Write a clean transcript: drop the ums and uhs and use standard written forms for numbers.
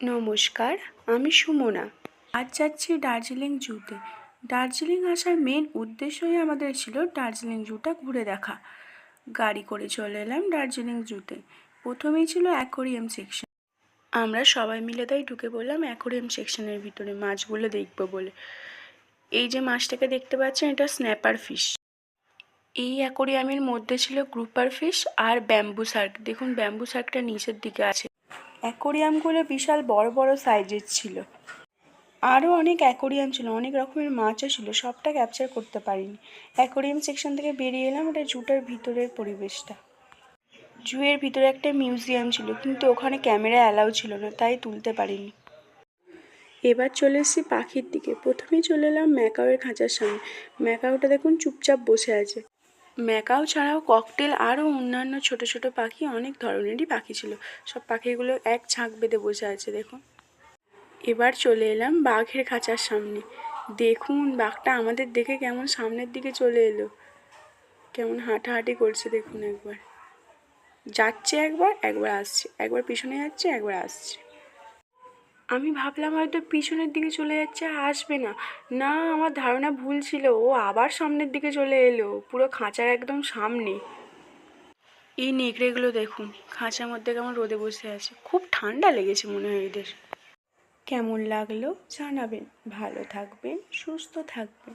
নমস্কার, আমি সুমনা। আজ যাচ্ছি দার্জিলিং জুতে। দার্জিলিং আসার মেন উদ্দেশ্যই আমাদের ছিল দার্জিলিং জুটা ঘুরে দেখা। গাড়ি করে চলে এলাম দার্জিলিং জুতে। প্রথমেই ছিল অ্যাকোরিয়াম সেকশন। আমরা সবাই মিলে তাই ঢুকে পড়লাম অ্যাকোরিয়াম সেকশনের ভিতরে মাছগুলো দেখব বলে। এই যে মাছটাকে দেখতে পাচ্ছেন, এটা স্ন্যাপার ফিশ। এই অ্যাকোরিয়ামের মধ্যে ছিল গ্রুপার ফিশ আর ব্যাম্বু শার্ক। দেখুন ব্যাম্বু শার্কটা নিচের দিকে আছে। অ্যাকোরিয়ামগুলো বিশাল বড় বড় সাইজের ছিল। আরও অনেক অ্যাকোরিয়াম ছিল, অনেক রকমের মাছও ছিল, সবটা ক্যাপচার করতে পারিনি। অ্যাকোরিয়াম সেকশন থেকে বেরিয়ে এলাম, এটা জুটার ভিতরের পরিবেশটা। জুয়ের ভিতরে একটা মিউজিয়াম ছিল, কিন্তু ওখানে ক্যামেরা অ্যালাউ ছিল না, তাই তুলতে পারিনি। এবার চলে এসেছি পাখির দিকে। প্রথমেই চলে এলাম ম্যাকাওয়ের খাঁচার সামনে। ম্যাকাওটা দেখুন চুপচাপ বসে আছে। ম্যাকাও ছাড়াও ককটেল আরও অন্যান্য ছোট ছোট পাখি, অনেক ধরনেরই পাখি ছিল। সব পাখিগুলো এক ঝাঁক বেঁধে বসে আছে দেখুন। এবার চলে এলাম বাঘের খাঁচার সামনে। দেখুন বাঘটা আমাদের দেখে কেমন সামনের দিকে চলে এলো, কেমন হাঁটাহাঁটি করছে দেখুন। একবার যাচ্ছে, একবার একবার আসছে, একবার পিছনে যাচ্ছে, একবার আসছে। আমি ভাবলাম হয়তো পিছনের দিকে চলে যাচ্ছে, আর আসবে না। না, আমার ধারণা ভুল ছিল, ও আবার সামনের দিকে চলে এলো, পুরো খাঁচার একদম সামনে। এই নেকড়েগুলো দেখুন খাঁচার মধ্যে কেমন রোদে বসে আছে, খুব ঠান্ডা লেগেছে মনে হয় এদের। কেমন লাগলো জানাবেন। ভালো থাকবেন, সুস্থ থাকবেন।